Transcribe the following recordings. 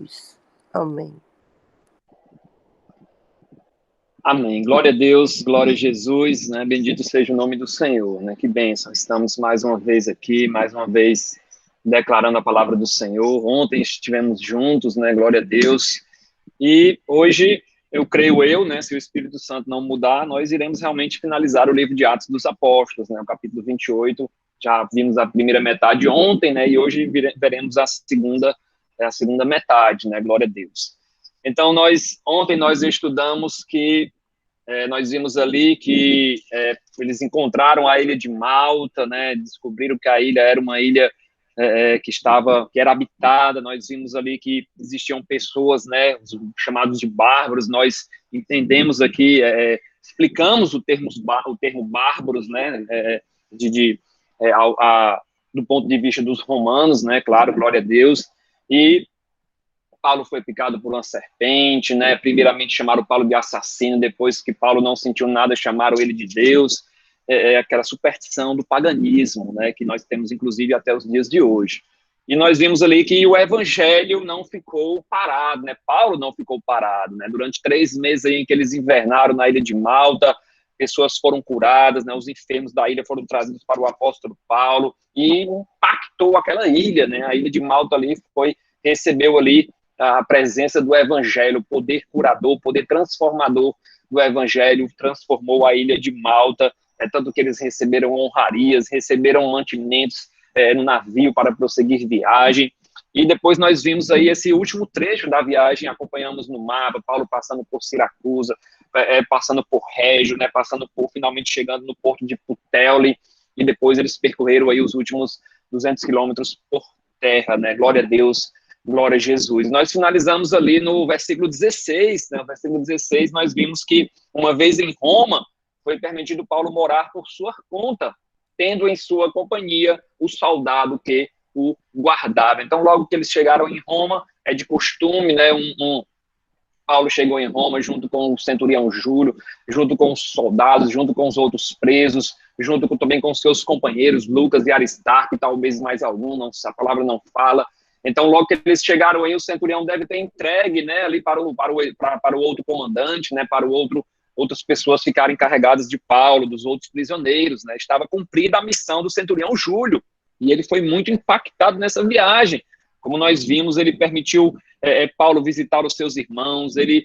Jesus. Amém. Amém. Glória a Deus, glória a Jesus, né? Bendito seja o nome do Senhor, né? Que bênção. Estamos mais uma vez aqui, mais uma vez declarando a palavra do Senhor. Ontem estivemos juntos, né? Glória a Deus. E hoje, eu creio né? Se o Espírito Santo não mudar, nós iremos realmente finalizar o livro de Atos dos Apóstolos, né? O capítulo 28. Já vimos a primeira metade ontem, né? E hoje veremos a segunda metade, né? Glória a Deus. Então, ontem nós estudamos que nós vimos ali que eles encontraram a ilha de Malta, né? Descobriram que a ilha era uma ilha que era habitada. Nós vimos ali que existiam pessoas, né? Chamados de bárbaros. Nós entendemos aqui, explicamos o termo bárbaros, né? Do ponto de vista dos romanos, né? Claro, glória a Deus. E Paulo foi picado por uma serpente, né? Primeiramente chamaram Paulo de assassino, depois que Paulo não sentiu nada, chamaram ele de Deus. Aquela superstição do paganismo, né? Que nós temos, inclusive, até os dias de hoje. E nós vimos ali que o evangelho não ficou parado, né? Paulo não ficou parado, né? Durante 3 meses aí em que eles invernaram na ilha de Malta, pessoas foram curadas, né? Os enfermos da ilha foram trazidos para o apóstolo Paulo e impactou aquela ilha, né? A ilha de Malta ali recebeu ali a presença do evangelho, o poder curador, o poder transformador do evangelho transformou a ilha de Malta, tanto que eles receberam honrarias, receberam mantimentos no navio para prosseguir viagem. E depois nós vimos aí esse último trecho da viagem, acompanhamos no mapa, Paulo passando por Siracusa, passando por Régio, né, finalmente chegando no porto de Puteoli, e depois eles percorreram aí os últimos 200 quilômetros por terra, né, glória a Deus, glória a Jesus. Nós finalizamos ali no versículo 16, né? No versículo 16 nós vimos que uma vez em Roma foi permitido Paulo morar por sua conta, tendo em sua companhia o soldado que o guardava. Então, logo que eles chegaram em Roma, é de costume, né? Paulo chegou em Roma junto com o centurião Júlio, junto com os soldados, junto com os outros presos, junto também com seus companheiros, Lucas e Aristarco, e talvez mais algum, a palavra não fala. Então, logo que eles chegaram aí, o centurião deve ter entregue, né, ali para o outro comandante, né, para outras pessoas ficarem encarregadas de Paulo, dos outros prisioneiros, né, estava cumprida a missão do centurião Júlio, e ele foi muito impactado nessa viagem. Como nós vimos, ele permitiu Paulo visitar os seus irmãos, ele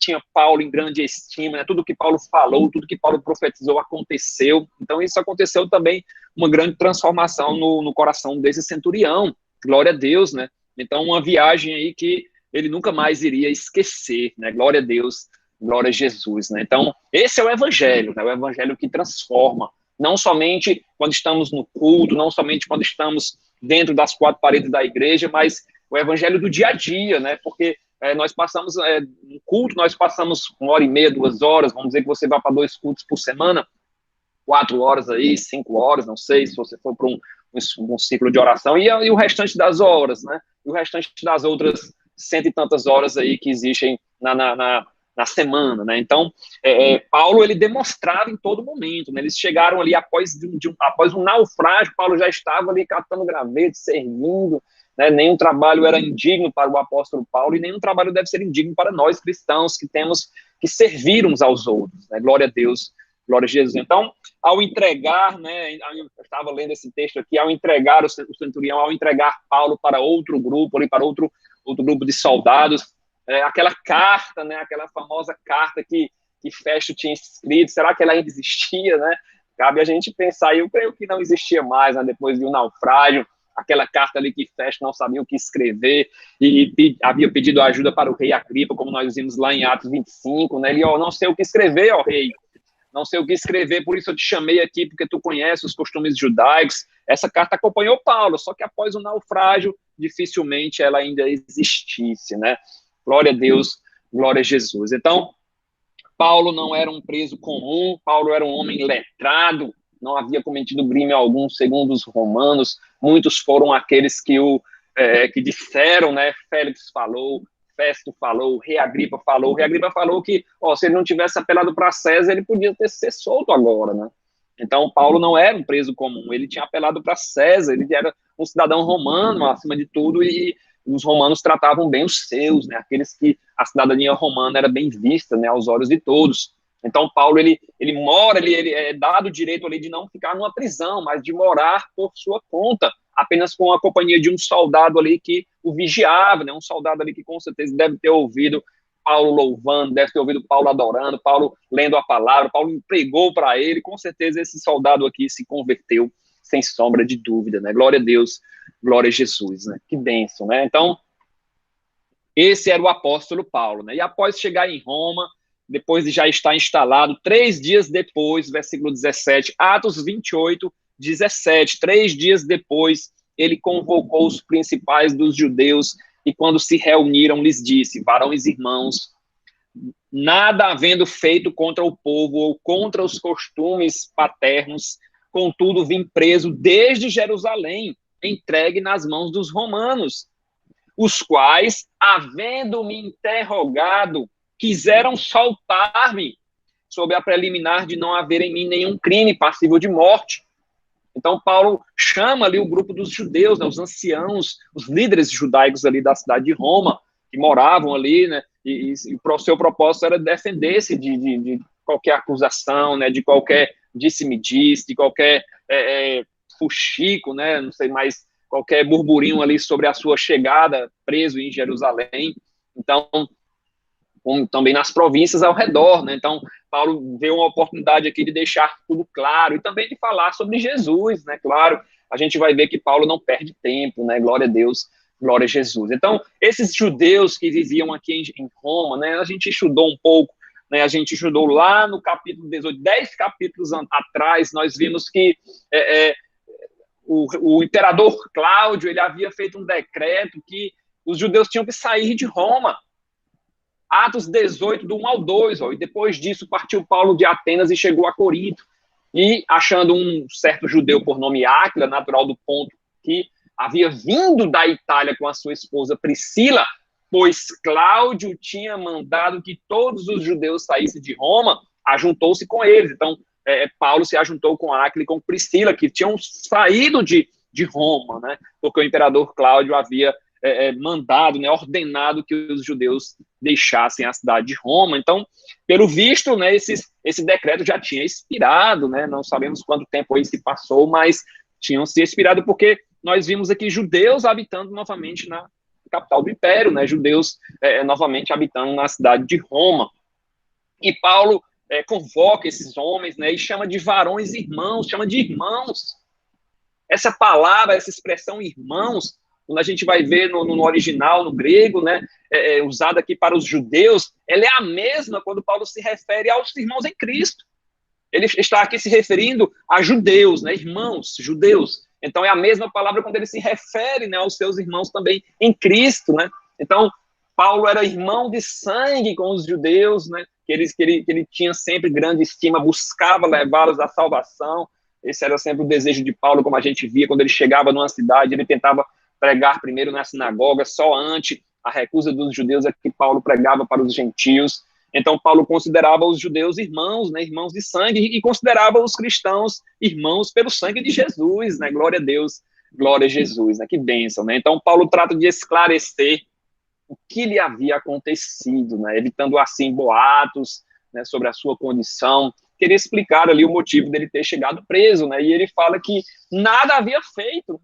tinha Paulo em grande estima, né, tudo que Paulo falou, tudo que Paulo profetizou aconteceu. Então, isso aconteceu também, uma grande transformação no coração desse centurião. Glória a Deus, né? Então, uma viagem aí que ele nunca mais iria esquecer, né? Glória a Deus, glória a Jesus, né? Então, esse é o evangelho, né? O evangelho que transforma, não somente quando estamos no culto, não somente quando estamos dentro das 4 paredes da igreja, mas o evangelho do dia a dia, né? Porque nós passamos, no culto, nós passamos 1h30, 2 horas, vamos dizer que você vai para 2 cultos por semana, 4 horas aí, 5 horas, não sei, se você for para um ciclo de oração, e o restante das horas, né? E o restante das outras 100 e tantas horas aí que existem na semana, né? Então, Paulo, ele demonstrava em todo momento, né? Eles chegaram ali após um naufrágio, Paulo já estava ali catando graveto, servindo, né? Nenhum trabalho era indigno para o apóstolo Paulo, e nenhum trabalho deve ser indigno para nós cristãos, que temos que servir uns aos outros, né? Glória a Deus, glória a Jesus. Então, ao entregar, né, eu estava lendo esse texto aqui, ao entregar o centurião, ao entregar Paulo para outro grupo, ali para outro grupo de soldados, aquela carta, né, aquela famosa carta que Festo tinha escrito, será que ela ainda existia, né? Cabe a gente pensar, eu creio que não existia mais, né, depois de um naufrágio, aquela carta ali que Festo não sabia o que escrever e havia pedido ajuda para o rei Agripa, como nós vimos lá em Atos 25, né? Ele, não sei o que escrever, rei, não sei o que escrever, por isso eu te chamei aqui, porque tu conhece os costumes judaicos. Essa carta acompanhou Paulo, só que após o naufrágio, dificilmente ela ainda existisse, né? Glória a Deus, glória a Jesus. Então, Paulo não era um preso comum, Paulo era um homem letrado, não havia cometido crime algum, segundo os romanos. Muitos foram aqueles que disseram, né? Félix falou, Festo falou, o rei Agripa falou. O rei Agripa falou que, se ele não tivesse apelado para César, ele podia ser solto agora, né? Então, Paulo não era um preso comum, ele tinha apelado para César, ele era um cidadão romano, acima de tudo, e os romanos tratavam bem os seus, né, aqueles que a cidadania romana era bem vista, né, aos olhos de todos. Então, Paulo, ele mora, ele é dado o direito ali de não ficar numa prisão, mas de morar por sua conta, apenas com a companhia de um soldado ali que o vigiava, né, um soldado ali que com certeza deve ter ouvido Paulo louvando, deve ter ouvido Paulo adorando, Paulo lendo a palavra, Paulo pregou para ele, com certeza esse soldado aqui se converteu, sem sombra de dúvida, né? Glória a Deus, glória a Jesus, né? Que bênção, né? Então, esse era o apóstolo Paulo, né? E após chegar em Roma, depois de já estar instalado, 3 dias depois, versículo 17, Atos 28, 17, 3 dias depois, ele convocou os principais dos judeus e quando se reuniram, lhes disse, varões e irmãos, nada havendo feito contra o povo ou contra os costumes paternos, contudo vim preso desde Jerusalém, entregue nas mãos dos romanos, os quais, havendo-me interrogado, quiseram soltar-me, sob a preliminar de não haver em mim nenhum crime passível de morte. Então, Paulo chama ali o grupo dos judeus, né, os anciãos, os líderes judaicos ali da cidade de Roma, que moravam ali, né, e o seu propósito era defender-se de qualquer acusação, né, de qualquer disse-me-disse, de qualquer fuxico, né, não sei mais, qualquer burburinho ali sobre a sua chegada preso em Jerusalém. Então, também nas províncias ao redor, né? Então, Paulo vê uma oportunidade aqui de deixar tudo claro e também de falar sobre Jesus, né? Claro, a gente vai ver que Paulo não perde tempo, né? Glória a Deus, glória a Jesus. Então, esses judeus que viviam aqui em Roma, né? A gente estudou um pouco, né? A gente estudou lá no capítulo 18, 10 capítulos atrás, nós vimos que o imperador Cláudio, ele havia feito um decreto que os judeus tinham que sair de Roma. Atos 18, do 1 ao 2, ó, e depois disso partiu Paulo de Atenas e chegou a Corinto, e achando um certo judeu por nome Áquila, natural do Ponto, que havia vindo da Itália com a sua esposa Priscila, pois Cláudio tinha mandado que todos os judeus saíssem de Roma, ajuntou-se com eles. Então, Paulo se ajuntou com Áquila e com Priscila, que tinham saído de Roma, né, porque o imperador Cláudio havia mandado, né, ordenado que os judeus deixassem a cidade de Roma. Então, pelo visto, né, esse decreto já tinha expirado, né, não sabemos quanto tempo aí se passou, mas tinham se expirado porque nós vimos aqui judeus habitando novamente na capital do império, né, judeus novamente habitando na cidade de Roma. E Paulo convoca esses homens, né, e chama de varões irmãos, chama de irmãos. Essa palavra, essa expressão irmãos, quando a gente vai ver no original, no grego, né, usada aqui para os judeus, ela é a mesma quando Paulo se refere aos irmãos em Cristo. Ele está aqui se referindo a judeus, né, irmãos, judeus. Então, é a mesma palavra quando ele se refere, né, aos seus irmãos também em Cristo, né. Então, Paulo era irmão de sangue com os judeus, né, que ele tinha sempre grande estima, buscava levá-los à salvação. Esse era sempre o desejo de Paulo, como a gente via, quando ele chegava numa cidade, ele tentava pregar primeiro na sinagoga, só ante a recusa dos judeus é que Paulo pregava para os gentios. Então, Paulo considerava os judeus irmãos, né, irmãos de sangue, e considerava os cristãos irmãos pelo sangue de Jesus, né, glória a Deus, glória a Jesus, né, que bênção, né. Então, Paulo trata de esclarecer o que lhe havia acontecido, né, evitando assim boatos, né, sobre a sua condição, queria explicar ali o motivo dele ter chegado preso, né, e ele fala que nada havia feito.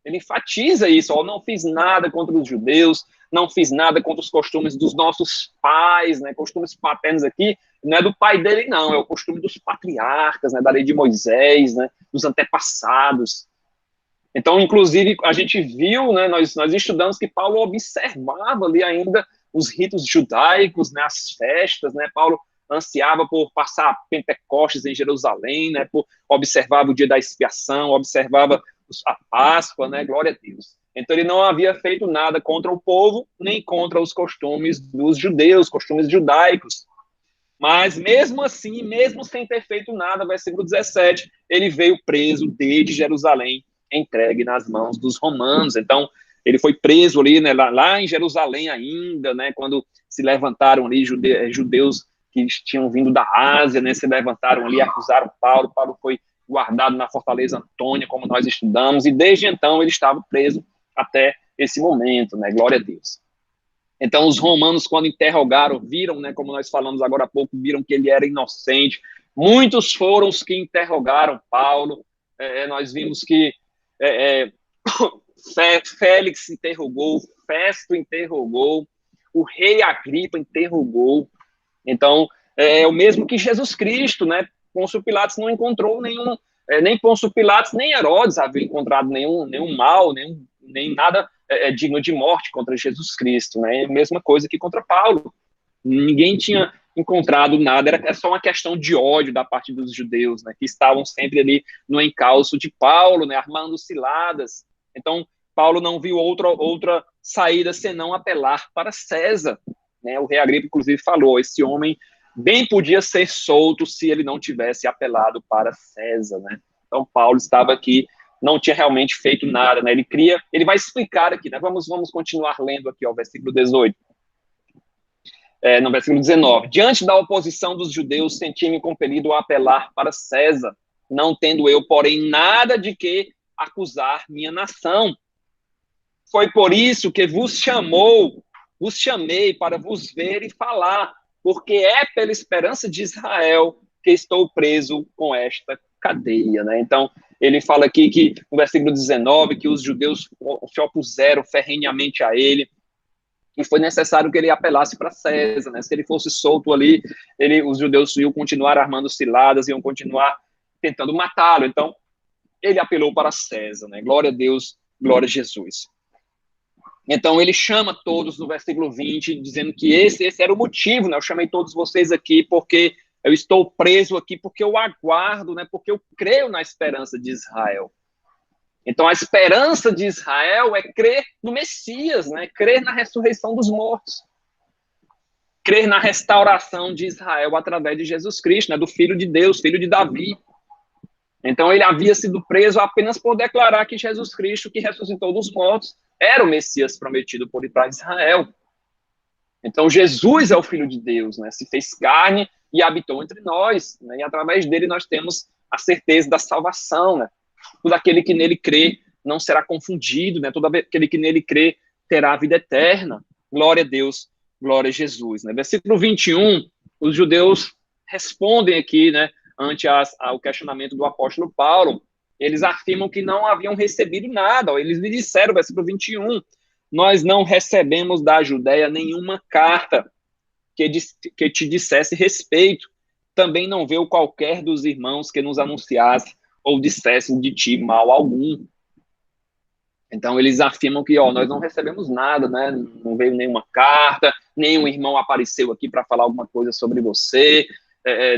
Ele enfatiza isso, ó, não fiz nada contra os judeus, não fiz nada contra os costumes dos nossos pais, né, costumes paternos aqui, não é do pai dele não, é o costume dos patriarcas, né, da lei de Moisés, né, dos antepassados. Então, inclusive, a gente viu, né, nós estudamos que Paulo observava ali ainda os ritos judaicos, né, as festas, né, Paulo ansiava por passar Pentecostes em Jerusalém, né, observava o dia da expiação, observava a Páscoa, né, glória a Deus. Então, ele não havia feito nada contra o povo, nem contra os costumes dos judeus, costumes judaicos. Mas, mesmo assim, mesmo sem ter feito nada, versículo 17, ele veio preso desde Jerusalém, entregue nas mãos dos romanos. Então, ele foi preso ali, né, lá em Jerusalém ainda, né, quando se levantaram ali judeus que tinham vindo da Ásia, né, se levantaram ali, acusaram Paulo. Paulo foi guardado na Fortaleza Antônia, como nós estudamos, e desde então ele estava preso até esse momento, né? Glória a Deus. Então, os romanos, quando interrogaram, viram, né, como nós falamos agora há pouco, viram que ele era inocente. Muitos foram os que interrogaram Paulo. Nós vimos que Félix interrogou, Festo interrogou, o rei Agripa interrogou. Então, é o mesmo que Jesus Cristo, né? Pôncio Pilatos não encontrou nenhum, nem Pôncio Pilatos, nem Herodes havia encontrado nenhum mal, nem nada digno de morte contra Jesus Cristo, né? A mesma coisa que contra Paulo. Ninguém tinha encontrado nada, era só uma questão de ódio da parte dos judeus, né? Que estavam sempre ali no encalço de Paulo, né? Armando ciladas. Então, Paulo não viu outra saída senão apelar para César, né? O rei Agripa, inclusive, falou: esse homem bem podia ser solto se ele não tivesse apelado para César, né? Então, Paulo estava aqui, não tinha realmente feito nada, né? Ele vai explicar aqui, né? Vamos continuar lendo aqui, ó, o versículo 18. No versículo 19. Diante da oposição dos judeus, senti-me compelido a apelar para César, não tendo eu, porém, nada de que acusar minha nação. Foi por isso que vos chamei para vos ver e falar, porque é pela esperança de Israel que estou preso com esta cadeia, né? Então, ele fala aqui que, no versículo 19, que os judeus se opuseram ferrenhamente a ele, e foi necessário que ele apelasse para César, né? Se ele fosse solto ali, os judeus iam continuar armando ciladas, iam continuar tentando matá-lo. Então, ele apelou para César, né? Glória a Deus, glória a Jesus. Então, ele chama todos no versículo 20, dizendo que esse era o motivo, né? Eu chamei todos vocês aqui porque eu estou preso aqui, porque eu aguardo, né? Porque eu creio na esperança de Israel. Então, a esperança de Israel é crer no Messias, né? Crer na ressurreição dos mortos. Crer na restauração de Israel através de Jesus Cristo, né? Do Filho de Deus, Filho de Davi. Então, ele havia sido preso apenas por declarar que Jesus Cristo, que ressuscitou dos mortos, era o Messias prometido para Israel. Então, Jesus é o Filho de Deus, né? Se fez carne e habitou entre nós, né? E através dele nós temos a certeza da salvação, né? Todo aquele que nele crê não será confundido, né? Todo aquele que nele crê terá a vida eterna. Glória a Deus, glória a Jesus, né? Versículo 21, os judeus respondem aqui, né? Ante ao questionamento do apóstolo Paulo, eles afirmam que não haviam recebido nada. Eles lhe disseram, versículo 21, nós não recebemos da Judéia nenhuma carta que te dissesse respeito. Também não veio qualquer dos irmãos que nos anunciasse ou dissessem de ti mal algum. Então, eles afirmam que, nós não recebemos nada, né? Não veio nenhuma carta, nenhum irmão apareceu aqui para falar alguma coisa sobre você,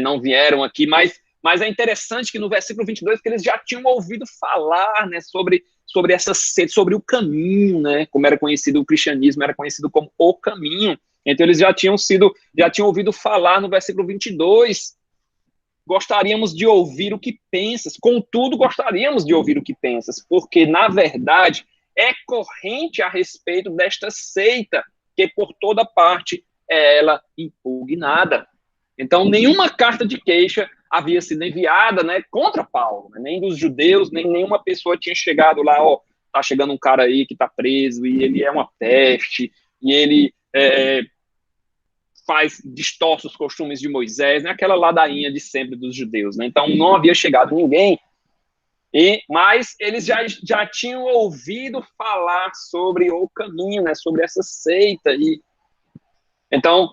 não vieram aqui, mas é interessante que no versículo 22, que eles já tinham ouvido falar, né, sobre essa sede, sobre o caminho, né, como era conhecido o cristianismo, era conhecido como o caminho. Então, eles já tinham ouvido falar no versículo 22, gostaríamos de ouvir o que pensas, contudo, gostaríamos de ouvir o que pensas, porque, na verdade, é corrente a respeito desta seita, que por toda parte é ela impugnada. Então, nenhuma carta de queixa havia sido enviada, né, contra Paulo, né, nem dos judeus, nem nenhuma pessoa tinha chegado lá, tá chegando um cara aí que tá preso, e ele é uma peste, e ele distorce os costumes de Moisés, né, aquela ladainha de sempre dos judeus, né? Então, não havia chegado ninguém, mas eles já tinham ouvido falar sobre o caminho, né, sobre essa seita, então,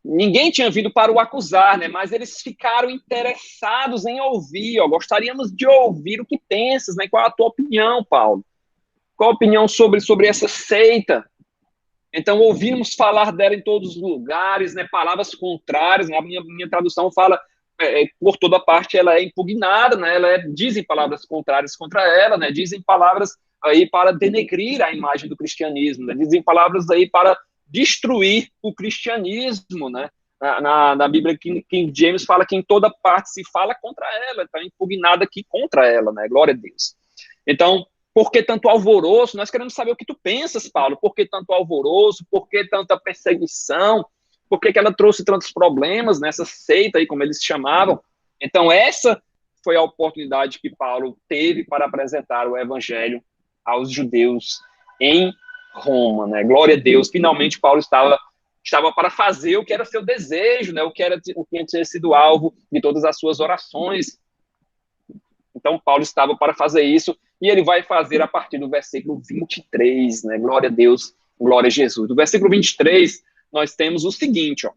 ninguém tinha vindo para o acusar, né? Mas eles ficaram interessados em ouvir. Gostaríamos de ouvir o que pensas, né? Qual a tua opinião, Paulo? Qual a opinião sobre essa seita? Então, ouvimos falar dela em todos os lugares, né? Palavras contrárias, né? A minha tradução fala, por toda parte, ela é impugnada, né? Dizem palavras contrárias contra ela, né? Dizem palavras aí para denegrir a imagem do cristianismo, né? Dizem palavras aí para destruir o cristianismo, né? Na Bíblia, King James fala que em toda parte se fala contra ela, está impugnada aqui contra ela, né? Glória a Deus. Então, por que tanto alvoroço? Nós queremos saber o que tu pensas, Paulo. Por que tanto alvoroço? Por que tanta perseguição? Por que ela trouxe tantos problemas nessa seita aí, como eles chamavam? Então, essa foi a oportunidade que Paulo teve para apresentar o evangelho aos judeus em Roma, né? Glória a Deus, finalmente Paulo estava para fazer o que era seu desejo, né? O que tinha sido alvo de todas as suas orações. Então, Paulo estava para fazer isso, e ele vai fazer a partir do versículo 23, né? Glória a Deus, glória a Jesus. Do versículo 23, nós temos o seguinte, ó.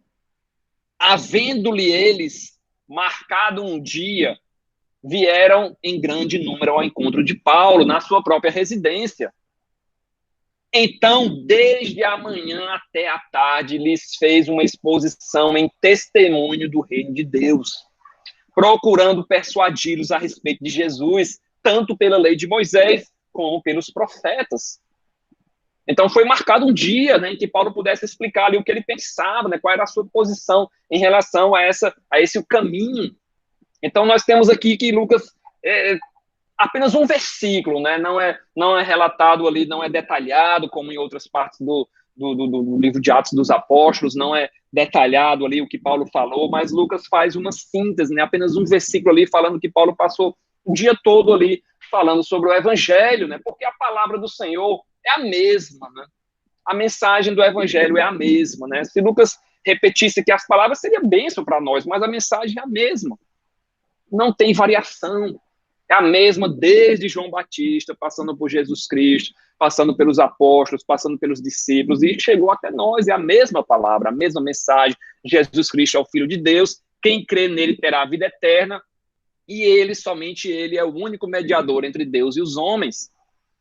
Havendo-lhe eles marcado um dia, vieram em grande número ao encontro de Paulo, na sua própria residência. Então, desde a manhã até a tarde, lhes fez uma exposição em testemunho do reino de Deus, procurando persuadi-los a respeito de Jesus, tanto pela lei de Moisés, como pelos profetas. Então, foi marcado um dia, né, em que Paulo pudesse explicar ali o que ele pensava, né, qual era a sua posição em relação a esse caminho. Então, nós temos aqui que Lucas, apenas um versículo, né, não é relatado ali, não é detalhado, como em outras partes do livro de Atos dos Apóstolos, não é detalhado ali o que Paulo falou, mas Lucas faz uma síntese, né, apenas um versículo ali falando que Paulo passou o dia todo ali falando sobre o evangelho, né, porque a palavra do Senhor é a mesma, né, a mensagem do evangelho é a mesma, né, se Lucas repetisse que as palavras seria bênção para nós, mas a mensagem é a mesma, não tem variação, é a mesma desde João Batista, passando por Jesus Cristo, passando pelos apóstolos, passando pelos discípulos, e chegou até nós, é a mesma palavra, a mesma mensagem. Jesus Cristo é o Filho de Deus, quem crê nele terá a vida eterna, e ele, somente ele, é o único mediador entre Deus e os homens.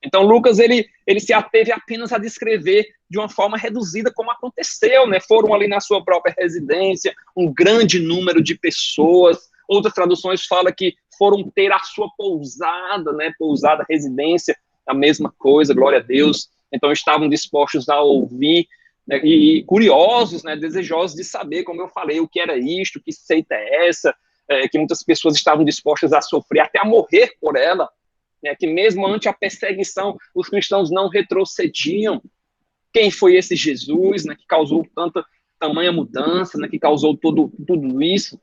Então, Lucas, ele se ateve apenas a descrever de uma forma reduzida como aconteceu, né? Foram ali na sua própria residência, um grande número de pessoas. Outras traduções falam que foram ter a sua pousada, né? Pousada, residência, a mesma coisa, glória a Deus. Então, estavam dispostos a ouvir, né? E curiosos, né? Desejosos de saber, como eu falei, o que era isto, que seita é essa, que muitas pessoas estavam dispostas a sofrer, até a morrer por ela, né? Que mesmo ante a perseguição, os cristãos não retrocediam. Quem foi esse Jesus, né? Que causou tamanha mudança, né? Que causou tudo isso?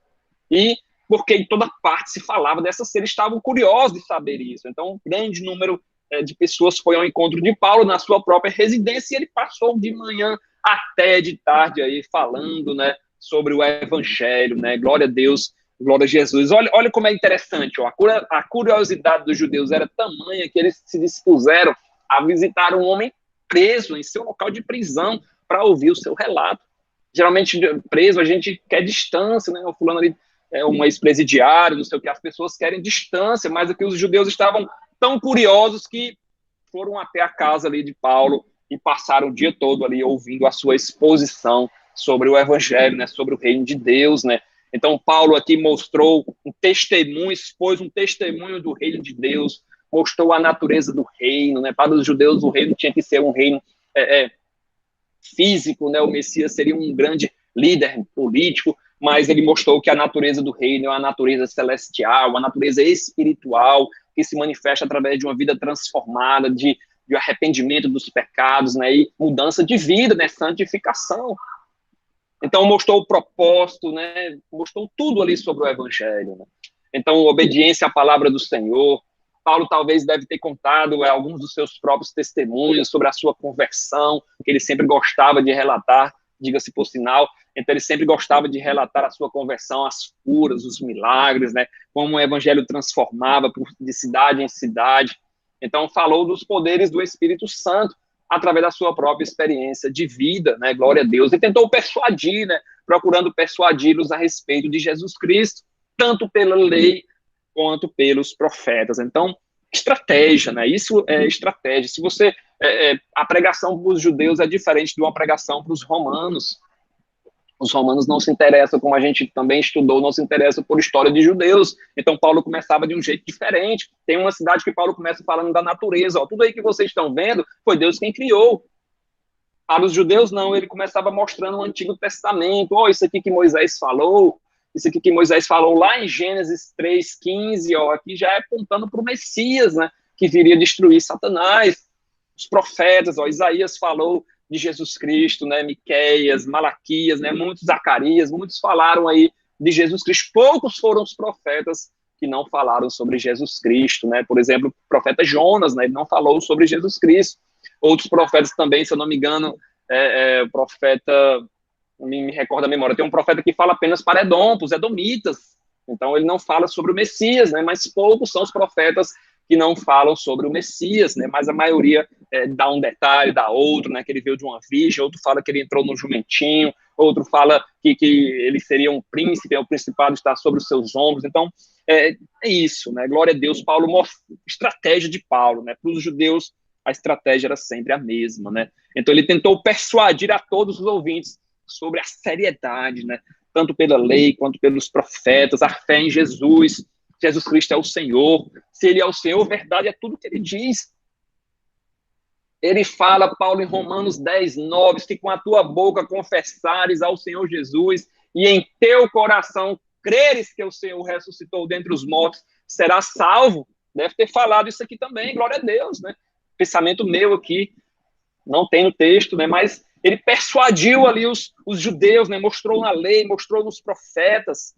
E porque em toda parte se falava dessa cena, estavam curiosos de saber isso. Então, um grande número de pessoas foi ao encontro de Paulo na sua própria residência, e ele passou de manhã até de tarde aí falando, né, sobre o evangelho, né? Glória a Deus, glória a Jesus. Olha como é interessante, ó. A curiosidade dos judeus era tamanha que eles se dispuseram a visitar um homem preso em seu local de prisão para ouvir o seu relato. Geralmente, preso, a gente quer distância, né? O fulano ali é um ex-presidiário, não sei o que, as pessoas querem distância, mas aqui os judeus estavam tão curiosos que foram até a casa ali de Paulo e passaram o dia todo ali ouvindo a sua exposição sobre o evangelho, né, sobre o reino de Deus, né. Então, Paulo aqui mostrou um testemunho, expôs um testemunho do reino de Deus, mostrou a natureza do reino, né. Para os judeus, o reino tinha que ser um reino físico, né. O Messias seria um grande líder político, mas ele mostrou que a natureza do reino é uma natureza celestial, uma natureza espiritual, que se manifesta através de uma vida transformada, de arrependimento dos pecados, né, e mudança de vida, né, santificação. Então, mostrou o propósito, né, mostrou tudo ali sobre o evangelho, né. Então, obediência à palavra do Senhor. Paulo talvez deve ter contado alguns dos seus próprios testemunhos sobre a sua conversão, que ele sempre gostava de relatar, diga-se por sinal. Então, ele sempre gostava de relatar a sua conversão, as curas, os milagres, né? Como o evangelho transformava de cidade em cidade. Então, falou dos poderes do Espírito Santo através da sua própria experiência de vida, né? Glória a Deus. E tentou persuadir, né? Procurando persuadi-los a respeito de Jesus Cristo, tanto pela lei quanto pelos profetas. Então, estratégia, né? Isso é estratégia. Se você... a pregação para os judeus é diferente de uma pregação para os romanos. Os romanos não se interessam, como a gente também estudou, não se interessam por história de judeus. Então, Paulo começava de um jeito diferente. Tem uma cidade que Paulo começa falando da natureza. Ó, tudo aí que vocês estão vendo foi Deus quem criou. Para os judeus, não. Ele começava mostrando o Antigo Testamento. Ó, isso aqui que Moisés falou, isso aqui que Moisés falou lá em Gênesis 3:15, ó, aqui já é apontando para o Messias, né, que viria destruir Satanás. Os profetas, ó, Isaías falou de Jesus Cristo, né, Miqueias, Malaquias, né, muitos Zacarias, muitos falaram aí de Jesus Cristo. Poucos foram os profetas que não falaram sobre Jesus Cristo, né? Por exemplo, o profeta Jonas, né? Ele não falou sobre Jesus Cristo. Outros profetas também, se eu não me engano, o profeta, me recorda a memória, tem um profeta que fala apenas para Edom, para os edomitas. Então, ele não fala sobre o Messias, né? Mas poucos são os profetas que não falam sobre o Messias, né? Mas a maioria dá um detalhe, dá outro, né? Que ele veio de uma virgem, outro fala que ele entrou no jumentinho, outro fala que ele seria um príncipe, o principado está sobre os seus ombros. Então, é isso, né? Glória a Deus. Paulo mostra estratégia de Paulo, né? Para os judeus, a estratégia era sempre a mesma, né? Então, ele tentou persuadir a todos os ouvintes sobre a seriedade, né? Tanto pela lei quanto pelos profetas, a fé em Jesus. Jesus Cristo é o Senhor. Se ele é o Senhor, verdade é tudo que ele diz. Ele fala, Paulo, em Romanos 10:9, se com a tua boca confessares ao Senhor Jesus e em teu coração creres que o Senhor ressuscitou dentre os mortos, serás salvo. Deve ter falado isso aqui também, glória a Deus, né? Pensamento meu aqui, não tem no texto, né? Mas ele persuadiu ali os judeus, né? Mostrou na lei, mostrou nos profetas,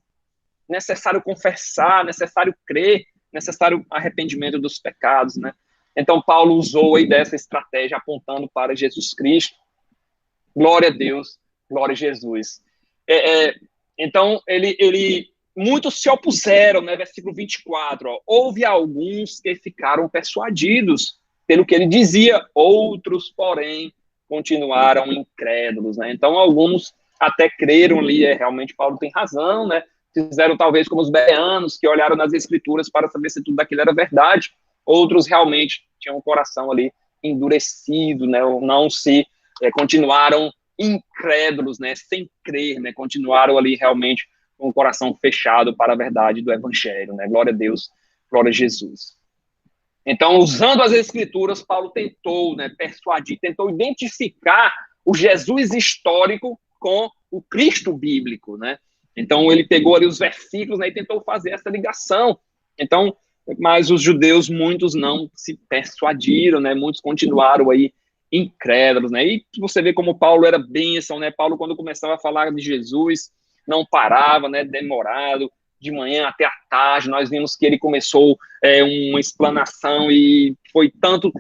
necessário confessar, necessário crer, necessário arrependimento dos pecados, né? Então, Paulo usou aí dessa estratégia apontando para Jesus Cristo. Glória a Deus, glória a Jesus. Então, muitos se opuseram, né? Versículo 24, ó, houve alguns que ficaram persuadidos pelo que ele dizia, outros, porém, continuaram incrédulos, né? Então, alguns até creram ali, realmente Paulo tem razão, né? Fizeram talvez como os bereanos, que olharam nas escrituras para saber se tudo aquilo era verdade. Outros realmente tinham o coração ali endurecido, né? Ou não se continuaram incrédulos, né? Sem crer, né? Continuaram ali realmente com o coração fechado para a verdade do evangelho, né? Glória a Deus, glória a Jesus. Então, usando as escrituras, Paulo tentou, né, persuadir, tentou identificar o Jesus histórico com o Cristo bíblico, né? Então, ele pegou ali os versículos, né, e tentou fazer essa ligação. Então, mas os judeus, muitos não se persuadiram, né? Muitos continuaram aí incrédulos, né? E você vê como Paulo era bênção, né? Paulo, quando começava a falar de Jesus, não parava, né? Demorado, de manhã até à tarde. Nós vimos que ele começou uma explanação e foi tanto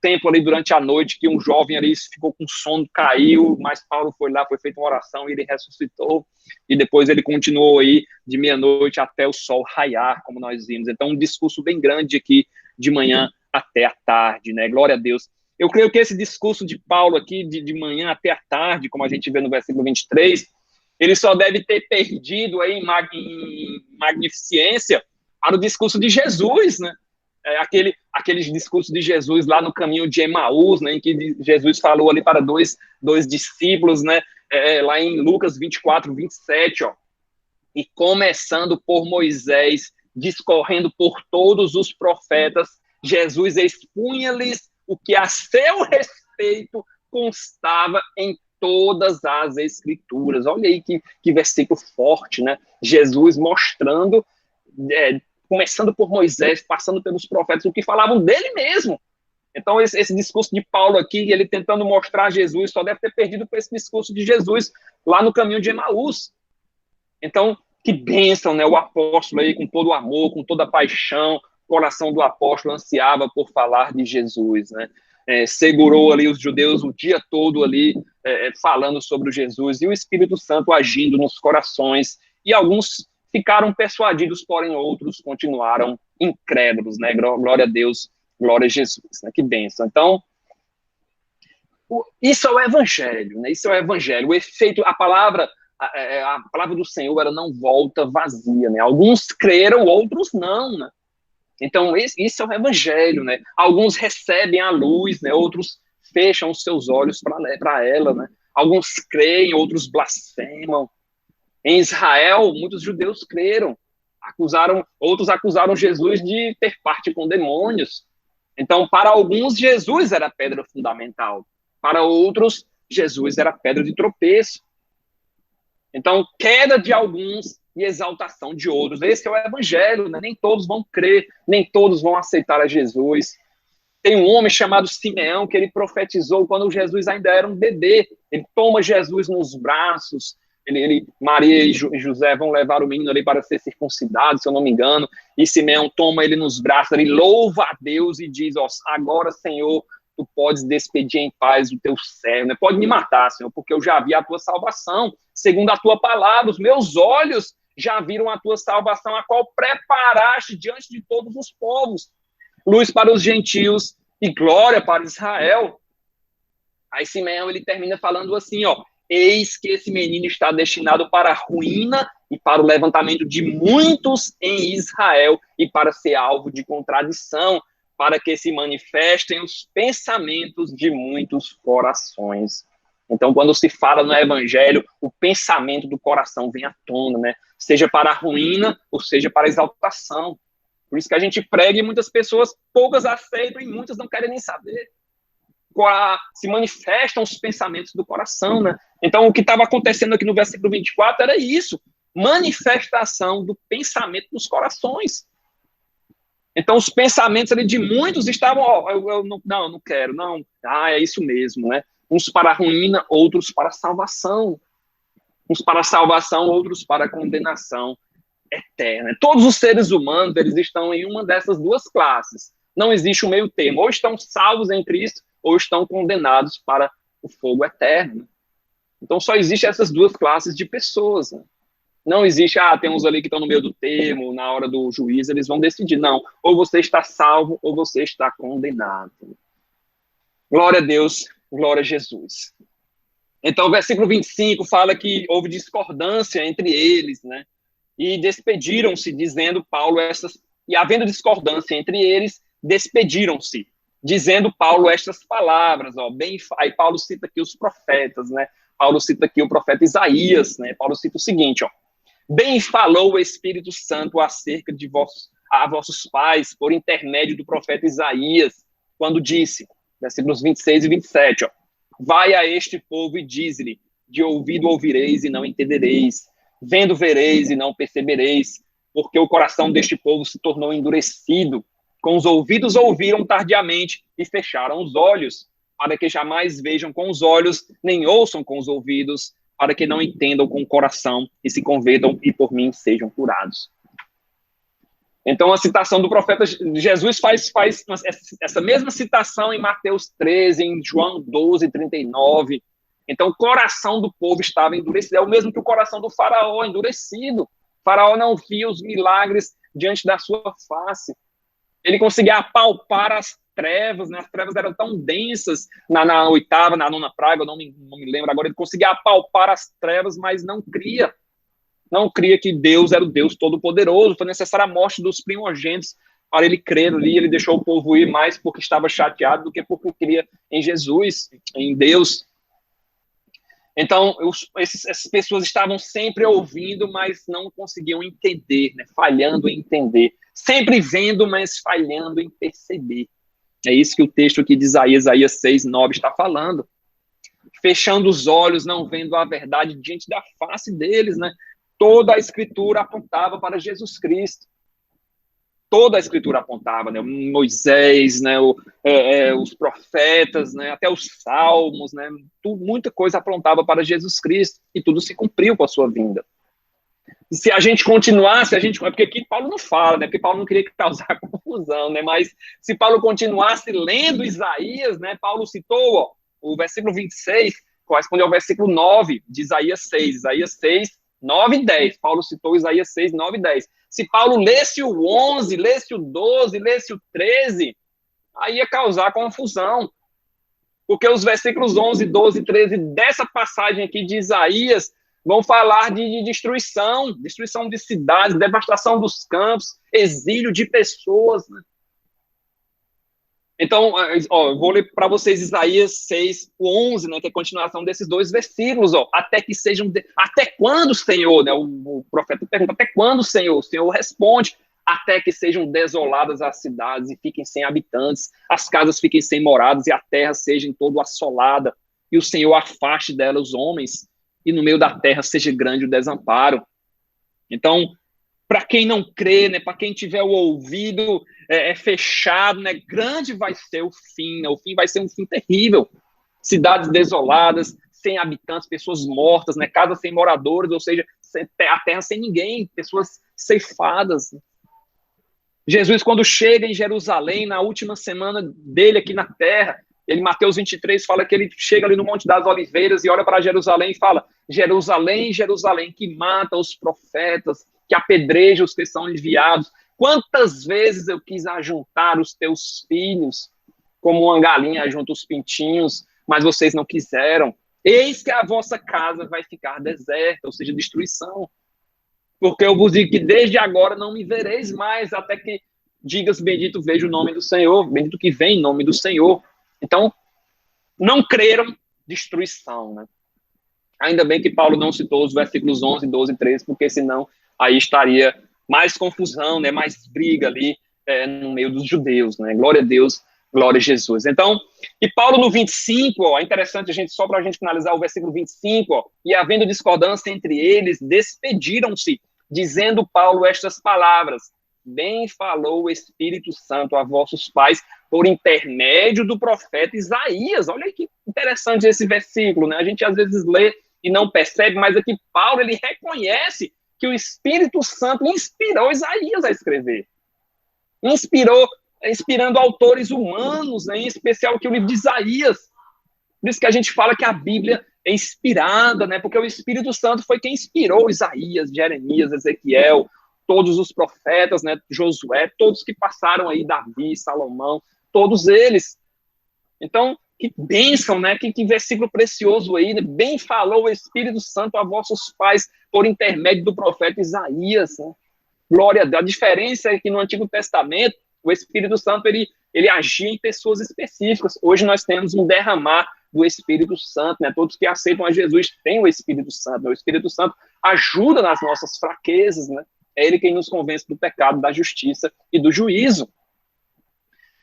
tempo ali durante a noite que um jovem ali ficou com sono, caiu, mas Paulo foi lá, foi feita uma oração e ele ressuscitou. E depois ele continuou aí de meia-noite até o sol raiar, como nós vimos. Então, um discurso bem grande aqui de manhã até à tarde, né? Glória a Deus. Eu creio que esse discurso de Paulo aqui, de manhã até à tarde, como a gente vê no versículo 23, ele só deve ter perdido aí em magnificência para o discurso de Jesus, né? Aquele discurso de Jesus lá no caminho de Emaús, né, em que Jesus falou ali para dois discípulos, né, lá em Lucas 24:27, ó, e começando por Moisés, discorrendo por todos os profetas, Jesus expunha-lhes o que a seu respeito constava em todas as escrituras. Olha aí que versículo forte, né? Jesus mostrando, começando por Moisés, passando pelos profetas, o que falavam dele mesmo. Então, esse discurso de Paulo aqui, ele tentando mostrar Jesus, só deve ter perdido por esse discurso de Jesus lá no caminho de Emaús. Então, que bênção, né? O apóstolo aí, com todo o amor, com toda a paixão, o coração do apóstolo ansiava por falar de Jesus, né? Segurou ali os judeus o dia todo ali, falando sobre o Jesus, e o Espírito Santo agindo nos corações, e alguns ficaram persuadidos, porém outros continuaram incrédulos, né? Glória a Deus, glória a Jesus, né? Que bênção. Então, isso é o evangelho, né? Isso é o evangelho. O efeito, a palavra do Senhor, ela não volta vazia, né? Alguns creram, outros não, né? Então, isso é o evangelho, né? Alguns recebem a luz, né? Outros fecham os seus olhos para ela, né? Alguns creem, outros blasfemam. Em Israel, muitos judeus creram. Outros acusaram Jesus de ter parte com demônios. Então, para alguns, Jesus era a pedra fundamental. Para outros, Jesus era a pedra de tropeço. Então, queda de alguns e exaltação de outros. Esse é o evangelho, né? Nem todos vão crer, nem todos vão aceitar a Jesus. Tem um homem chamado Simeão que ele profetizou quando Jesus ainda era um bebê. Ele toma Jesus nos braços, Maria e José vão levar o menino ali para ser circuncidado, se eu não me engano, e Simeão toma ele nos braços, ele louva a Deus e diz, ó, agora, Senhor, tu podes despedir em paz o teu servo, né? Pode me matar, Senhor, porque eu já vi a tua salvação, segundo a tua palavra, os meus olhos já viram a tua salvação, a qual preparaste diante de todos os povos, luz para os gentios e glória para Israel. Aí Simeão, ele termina falando assim, ó, eis que esse menino está destinado para a ruína e para o levantamento de muitos em Israel e para ser alvo de contradição, para que se manifestem os pensamentos de muitos corações. Então, quando se fala no evangelho, o pensamento do coração vem à tona, né? Seja para a ruína ou seja para a exaltação. Por isso que a gente prega e muitas pessoas, poucas aceitam e muitas não querem nem saber. Se manifestam os pensamentos do coração, né? Então, o que estava acontecendo aqui no versículo 24 era isso, manifestação do pensamento dos corações. Então, os pensamentos ali de muitos estavam, ó, eu não quero, não, é isso mesmo, né? Uns para a ruína, outros para a salvação. Uns para a salvação, outros para a condenação eterna. Todos os seres humanos, eles estão em uma dessas duas classes. Não existe um meio termo. Ou estão salvos em Cristo, ou estão condenados para o fogo eterno. Então, só existem essas duas classes de pessoas. Né? Não existe, tem uns ali que estão no meio do termo, na hora do juízo, eles vão decidir. Não, ou você está salvo, ou você está condenado. Glória a Deus, glória a Jesus. Então, o versículo 25 fala que houve discordância entre eles, né? E despediram-se, dizendo Paulo e havendo discordância entre eles, despediram-se, dizendo Paulo estas palavras, ó, aí Paulo cita aqui os profetas, né? Paulo cita aqui o profeta Isaías, né? Paulo cita o seguinte, ó, bem falou o Espírito Santo acerca de a vossos pais, por intermédio do profeta Isaías, quando disse, versículos 26 e 27, ó, vai a este povo e diz-lhe, de ouvido ouvireis e não entendereis, vendo vereis e não percebereis, porque o coração deste povo se tornou endurecido, com os ouvidos ouviram tardiamente e fecharam os olhos, para que jamais vejam com os olhos, nem ouçam com os ouvidos, para que não entendam com o coração e se convertam e por mim sejam curados. Então, a citação do profeta Jesus faz essa mesma citação em Mateus 13, em João 12, 39. Então, o coração do povo estava endurecido. É o mesmo que o coração do faraó, endurecido. O faraó não via os milagres diante da sua face. Ele conseguia apalpar as trevas, né? As trevas eram tão densas na oitava, na nona praga, eu não me lembro agora. Ele conseguia apalpar as trevas, mas não cria. Não cria que Deus era o Deus Todo-Poderoso. Foi necessária a morte dos primogênitos para ele crer ali. Ele deixou o povo ir mais porque estava chateado do que porque cria em Jesus, em Deus. Então, essas pessoas estavam sempre ouvindo, mas não conseguiam entender, né? Falhando em entender. Sempre vendo, mas falhando em perceber. É isso que o texto aqui de Isaías 6, 9 está falando. Fechando os olhos, não vendo a verdade diante da face deles, né? Toda a Escritura apontava para Jesus Cristo. Toda a Escritura apontava, né? Moisés, né? Os profetas, né? Até os salmos, né? Muita coisa apontava para Jesus Cristo e tudo se cumpriu com a sua vinda. E se a gente continuasse, porque aqui Paulo não fala, né? Porque Paulo não queria causar confusão, né? Mas se Paulo continuasse lendo Isaías, né? Paulo citou, ó, o versículo 26, corresponde ao versículo 9 de Isaías 6. Isaías 6, 9 e 10. Paulo citou Isaías 6, 9 e 10. Se Paulo lesse o 11, lesse o 12, lesse o 13, aí ia causar confusão. Porque os versículos 11, 12 e 13 dessa passagem aqui de Isaías vão falar de destruição de cidades, devastação dos campos, exílio de pessoas, né? Então, ó, eu vou ler para vocês Isaías 6, o 11, né, que é a continuação desses dois versículos, ó, até quando, Senhor, né, o profeta pergunta, até quando, Senhor? O Senhor responde, até que sejam desoladas as cidades e fiquem sem habitantes, as casas fiquem sem moradas e a terra seja em todo assolada, e o Senhor afaste dela os homens, e no meio da terra seja grande o desamparo. Então, para quem não crê, né, para quem tiver o ouvido fechado, né, grande vai ser o fim, né, o fim vai ser um fim terrível. Cidades desoladas, sem habitantes, pessoas mortas, né? Casas sem moradores, ou seja, a terra sem ninguém, pessoas ceifadas. Jesus, quando chega em Jerusalém, na última semana dele aqui na terra, ele, Mateus 23, fala que ele chega ali no Monte das Oliveiras e olha para Jerusalém e fala: Jerusalém, Jerusalém, que mata os profetas, que apedreja os que são enviados. Quantas vezes eu quis ajuntar os teus filhos, como uma galinha ajunta os pintinhos, mas vocês não quiseram. Eis que a vossa casa vai ficar deserta, ou seja, destruição. Porque eu vos digo que desde agora não me vereis mais, até que digas: bendito veja o nome do Senhor, bendito que vem em nome do Senhor. Então, não creram, destruição, né? Ainda bem que Paulo não citou os versículos 11, 12 e 13, porque senão aí estaria mais confusão, né? Mais briga ali no meio dos judeus, né? Glória a Deus, glória a Jesus. Então, e Paulo no 25, ó, é interessante, só para a gente finalizar o versículo 25, ó, e havendo discordância entre eles, despediram-se, dizendo Paulo estas palavras: bem falou o Espírito Santo a vossos pais por intermédio do profeta Isaías. Olha que interessante esse versículo, né? A gente às vezes lê e não percebe, mas aqui Paulo, ele reconhece que o Espírito Santo inspirou Isaías a escrever. Inspirando autores humanos, né? Em especial que o livro de Isaías. Por isso que a gente fala que a Bíblia é inspirada, né? Porque o Espírito Santo foi quem inspirou Isaías, Jeremias, Ezequiel, todos os profetas, né? Josué, todos que passaram aí, Davi, Salomão, todos eles. Então, que bênção, né? Que versículo precioso aí, né? Bem falou o Espírito Santo a vossos pais por intermédio do profeta Isaías, né? Glória a Deus. A diferença é que no Antigo Testamento, o Espírito Santo, ele agia em pessoas específicas. Hoje nós temos um derramar do Espírito Santo, né? Todos que aceitam a Jesus têm o Espírito Santo. O Espírito Santo ajuda nas nossas fraquezas, né? É ele quem nos convence do pecado, da justiça e do juízo.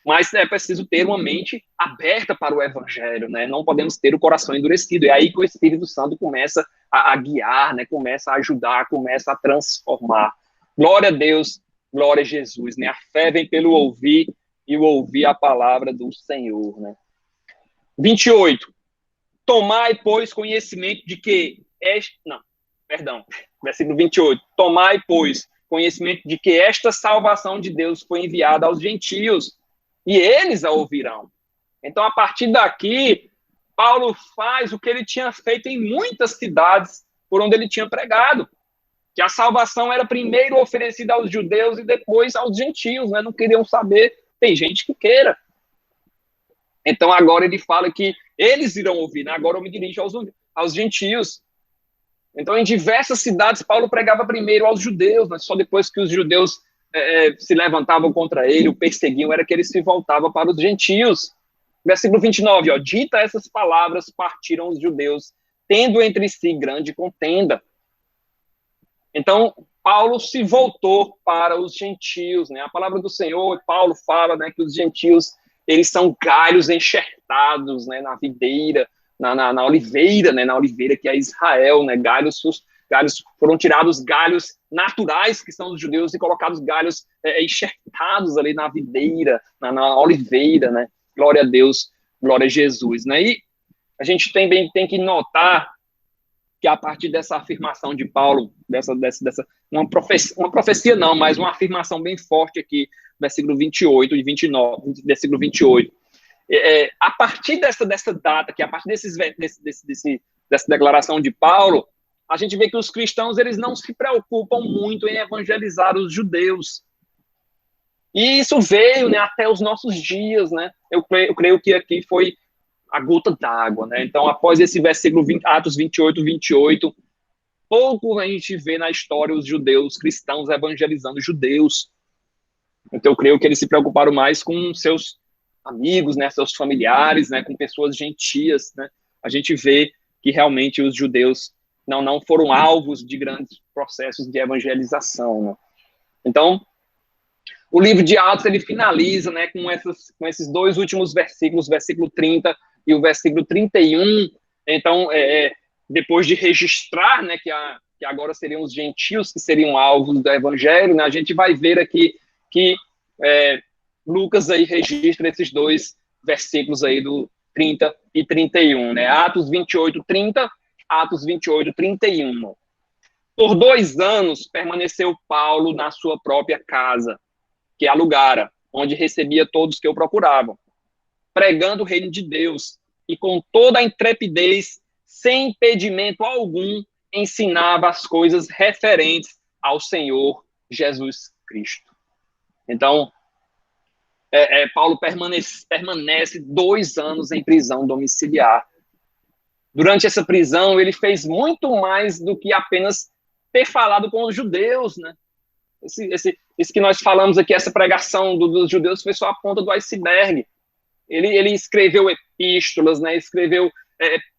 Mas é preciso ter uma mente aberta para o Evangelho, né? Não podemos ter o coração endurecido. É aí que o Espírito Santo começa a guiar, né? Começa a ajudar, começa a transformar. Glória a Deus, glória a Jesus, né? A fé vem pelo ouvir e o ouvir a palavra do Senhor, né? 28. Tomai, pois, conhecimento de que... Versículo 28. Tomai, pois, conhecimento de que esta salvação de Deus foi enviada aos gentios, e eles a ouvirão. Então, a partir daqui, Paulo faz o que ele tinha feito em muitas cidades por onde ele tinha pregado, que a salvação era primeiro oferecida aos judeus e depois aos gentios, né? Não queriam saber, tem gente que queira. Então, agora ele fala que eles irão ouvir, né? Agora eu me dirijo aos gentios. Então, em diversas cidades, Paulo pregava primeiro aos judeus, mas só depois que os judeus se levantavam contra ele, o perseguiam, era que ele se voltava para os gentios. Versículo 29, ó, dita essas palavras, partiram os judeus, tendo entre si grande contenda. Então, Paulo se voltou para os gentios, né? A palavra do Senhor, Paulo fala, né, que os gentios, eles são galhos enxertados, né, na videira, na oliveira, né, na oliveira que é Israel, né? Galhos foram tirados galhos naturais que são dos judeus e colocados galhos enxertados ali na videira, na oliveira, né? Glória a Deus, glória a Jesus, né? E a gente também tem que notar que a partir dessa afirmação de Paulo, uma profecia não, mas uma afirmação bem forte aqui, versículo 28 e 29, versículo 28, a partir dessa data, que a partir dessa declaração de Paulo, a gente vê que os cristãos, eles não se preocupam muito em evangelizar os judeus. E isso veio, né, até os nossos dias, né? Eu creio que aqui foi a gota d'água, né? Então, após esse versículo, Atos 28, 28, pouco a gente vê na história os judeus, os cristãos evangelizando judeus. Então, eu creio que eles se preocuparam mais com seus amigos, né, seus familiares, né, com pessoas gentias, né? A gente vê que realmente os judeus não foram alvos de grandes processos de evangelização, né? Então, o livro de Atos, ele finaliza, né, com esses dois últimos versículos, versículo 30 e o versículo 31. Então, depois de registrar, né, que agora seriam os gentios que seriam alvos do evangelho, né, a gente vai ver aqui que Lucas aí registra esses dois versículos aí do 30 e 31, né? Atos 28, 30, Atos 28, 31. Por 2 anos permaneceu Paulo na sua própria casa, que alugara, onde recebia todos que o procuravam, pregando o reino de Deus, e com toda a intrepidez, sem impedimento algum, ensinava as coisas referentes ao Senhor Jesus Cristo. Então, Paulo permanece 2 anos em prisão domiciliar. Durante essa prisão, ele fez muito mais do que apenas ter falado com os judeus, né? Isso que nós falamos aqui, essa pregação dos judeus, foi só a ponta do iceberg. Ele escreveu epístolas, né? Escreveu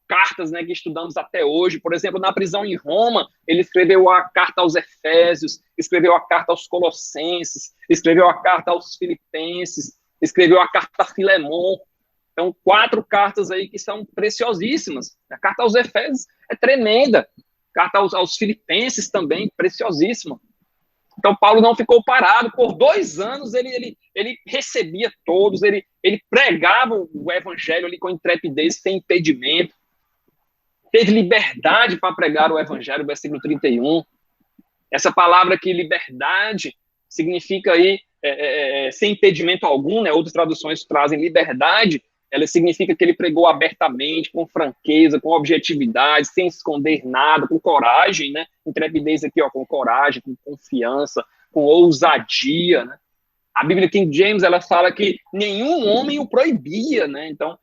cartas, né, que estudamos até hoje. Por exemplo, na prisão em Roma, ele escreveu a carta aos Efésios, escreveu a carta aos Colossenses, escreveu a carta aos Filipenses, escreveu a carta a Filemon. Então, 4 cartas aí que são preciosíssimas. A carta aos Efésios é tremenda. A carta aos Filipenses também, preciosíssima. Então, Paulo não ficou parado. Por 2 anos, ele recebia todos, ele pregava o evangelho ali com intrepidez, sem impedimento. Teve liberdade para pregar o evangelho, versículo 31. Essa palavra aqui, liberdade, significa aí, sem impedimento algum, né? Outras traduções trazem liberdade. Ela significa que ele pregou abertamente, com franqueza, com objetividade, sem esconder nada, com coragem, né? Intrepidez aqui, ó, com coragem, com confiança, com ousadia, né? A Bíblia King James, ela fala que nenhum homem o proibia, né? Então,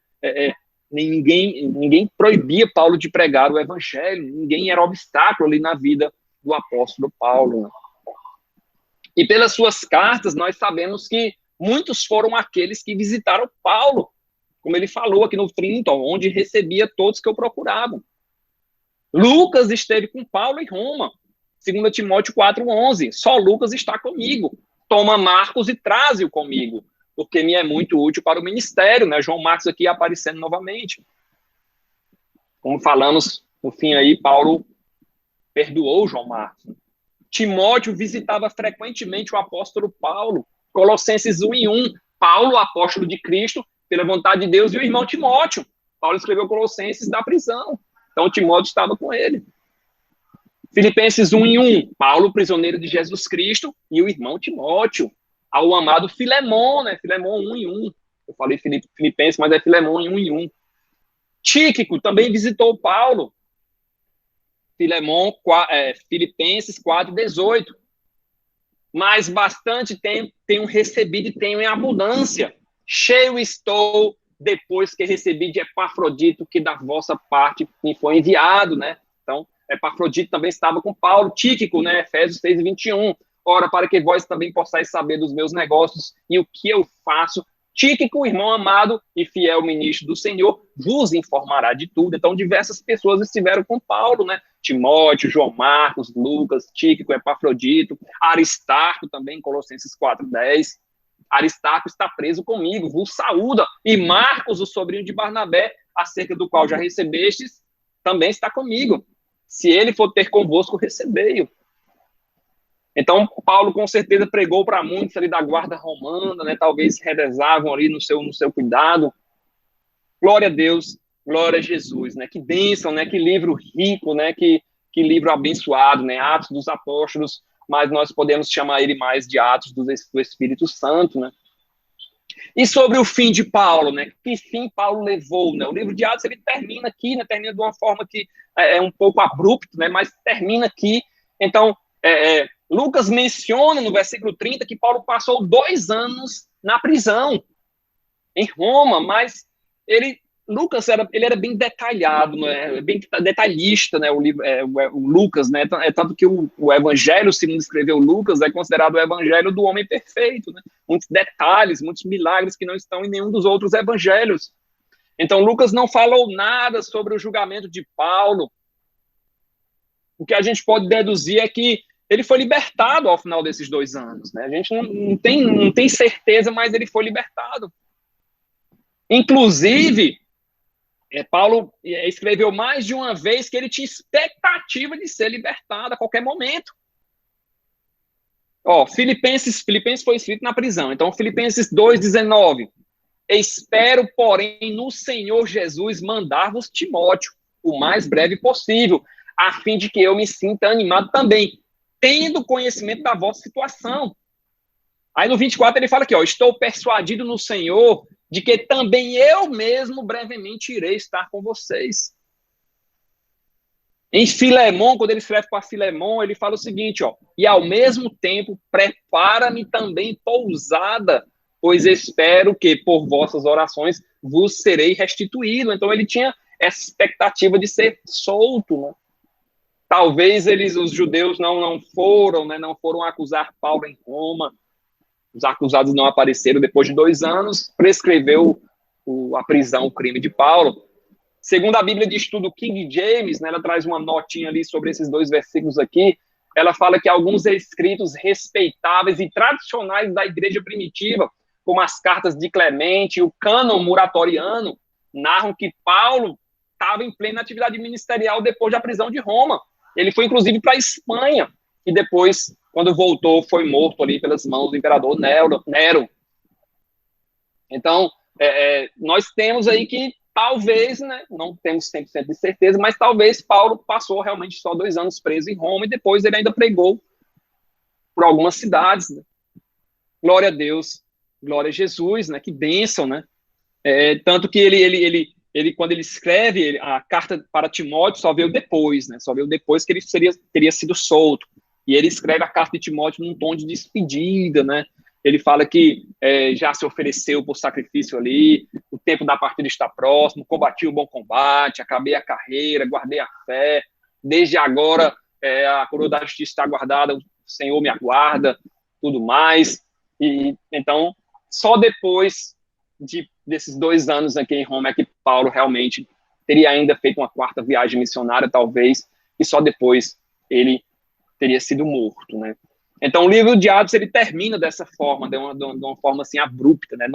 ninguém proibia Paulo de pregar o evangelho, ninguém era obstáculo ali na vida do apóstolo Paulo, né? E pelas suas cartas, nós sabemos que muitos foram aqueles que visitaram Paulo, como ele falou aqui no 30, onde recebia todos que o procuravam. Lucas esteve com Paulo em Roma, 2 Timóteo 4:11. Só Lucas está comigo. Toma Marcos e traze-o comigo, porque me é muito útil para o ministério, né? João Marcos aqui aparecendo novamente. Como falamos no fim aí, Paulo perdoou João Marcos. Timóteo visitava frequentemente o apóstolo Paulo. Colossenses 1:1. Paulo, apóstolo de Cristo, pela vontade de Deus, e o irmão Timóteo. Paulo escreveu Colossenses da prisão. Então, Timóteo estava com ele. Filipenses 1:1. Paulo, prisioneiro de Jesus Cristo, e o irmão Timóteo. Ao amado Filemon, né? Filemon 1:1. Eu falei Filipenses, mas é Filemon 1:1. Tíquico também visitou Paulo. Filipenses 4:18. Mas bastante tenho recebido e tenho em abundância. Cheio estou depois que recebi de Epafrodito, que da vossa parte me foi enviado, né? Então, Epafrodito também estava com Paulo. Tíquico, né? Efésios 6:21. Ora, para que vós também possais saber dos meus negócios e o que eu faço, Tíquico, irmão amado e fiel ministro do Senhor, vos informará de tudo. Então, diversas pessoas estiveram com Paulo, né? Timóteo, João Marcos, Lucas, Tíquico, Epafrodito, Aristarco também, Colossenses 4:10. Aristarco está preso comigo, vos saúda. E Marcos, o sobrinho de Barnabé, acerca do qual já recebestes, também está comigo. Se ele for ter convosco, recebei-o. Então, Paulo com certeza pregou para muitos ali da guarda romana, né? Talvez revezavam ali no seu cuidado. Glória a Deus, glória a Jesus, né? Que bênção, né? Que livro rico, né? Que livro abençoado, né? Atos dos Apóstolos, mas nós podemos chamar ele mais de Atos do Espírito Santo, né? E sobre o fim de Paulo, né? Que fim Paulo levou, né? O livro de Atos, ele termina aqui, né? Termina de uma forma que é um pouco abrupto, né? Mas termina aqui. Então, Lucas menciona no versículo 30 que Paulo passou 2 anos na prisão, em Roma, mas Lucas ele era bem detalhado, né? Bem detalhista, né? O Lucas, né? Tanto que o Evangelho, segundo escreveu Lucas, é considerado o Evangelho do homem perfeito, né? Muitos detalhes, muitos milagres que não estão em nenhum dos outros evangelhos. Então, Lucas não falou nada sobre o julgamento de Paulo. O que a gente pode deduzir é que ele foi libertado ao final desses 2 anos, né? A gente não tem certeza, mas ele foi libertado. Inclusive, Paulo escreveu mais de uma vez que ele tinha expectativa de ser libertado a qualquer momento. Filipenses foi escrito na prisão. Então, Filipenses 2:19. Espero, porém, no Senhor Jesus mandar-vos Timóteo o mais breve possível, a fim de que eu me sinta animado também, tendo conhecimento da vossa situação. Aí no 24 ele fala aqui, ó, estou persuadido no Senhor de que também eu mesmo brevemente irei estar com vocês. Em Filemon, quando ele escreve para Filemon, ele fala o seguinte, ó, e ao mesmo tempo prepara-me também pousada, pois espero que por vossas orações vos serei restituído. Então ele tinha essa expectativa de ser solto, né? Talvez os judeus não foram, né, não foram acusar Paulo em Roma, os acusados não apareceram. Depois de 2 anos, prescreveu a prisão, o crime de Paulo. Segundo a Bíblia de Estudo King James, né, ela traz uma notinha ali sobre esses 2 versículos aqui, ela fala que alguns escritos respeitáveis e tradicionais da igreja primitiva, como as cartas de Clemente e o cânon muratoriano, narram que Paulo estava em plena atividade ministerial depois da prisão de Roma. Ele foi, inclusive, para a Espanha, e depois, quando voltou, foi morto ali pelas mãos do imperador Nero. Então, nós temos aí que talvez, né, não temos 100% de certeza, mas talvez Paulo passou realmente só 2 anos preso em Roma e depois ele ainda pregou por algumas cidades. Né? Glória a Deus, glória a Jesus, né? Que bênção, né? Tanto que ele quando ele escreve a carta para Timóteo, só veio depois, né? Só veio depois que ele teria sido solto. E ele escreve a carta de Timóteo num tom de despedida, né? Ele fala que já se ofereceu por sacrifício ali, o tempo da partida está próximo, combati o bom combate, acabei a carreira, guardei a fé, desde agora a coroa da justiça está guardada, o Senhor me aguarda, tudo mais. E então, só depois desses 2 anos aqui em Roma é que Paulo realmente teria ainda feito uma 4ª viagem missionária, talvez, e só depois ele teria sido morto, né? Então, o livro de Atos, ele termina dessa forma, de uma forma, assim, abrupta, né?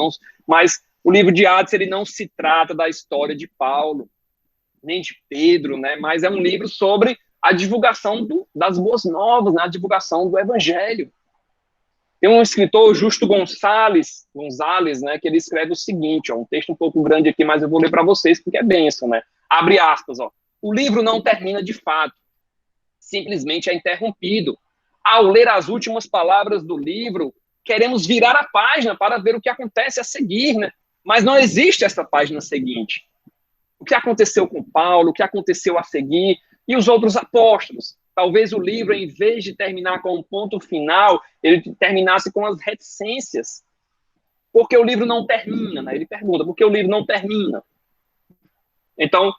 Mas o livro de Atos, ele não se trata da história de Paulo, nem de Pedro, né? Mas é um livro sobre a divulgação das boas novas, né? A divulgação do evangelho. Tem um escritor, Justo Gonzalez, né? Que ele escreve o seguinte, ó, um texto um pouco grande aqui, mas eu vou ler para vocês, porque é bênção, né? Abre aspas, ó. O livro não termina de fato, simplesmente é interrompido. Ao ler as últimas palavras do livro, queremos virar a página para ver o que acontece a seguir, né? Mas não existe essa página seguinte. O que aconteceu com Paulo, o que aconteceu a seguir, e os outros apóstolos. Talvez o livro, em vez de terminar com um ponto final, ele terminasse com as reticências. Porque o livro não termina, né? Ele pergunta, por que o livro não termina? Então,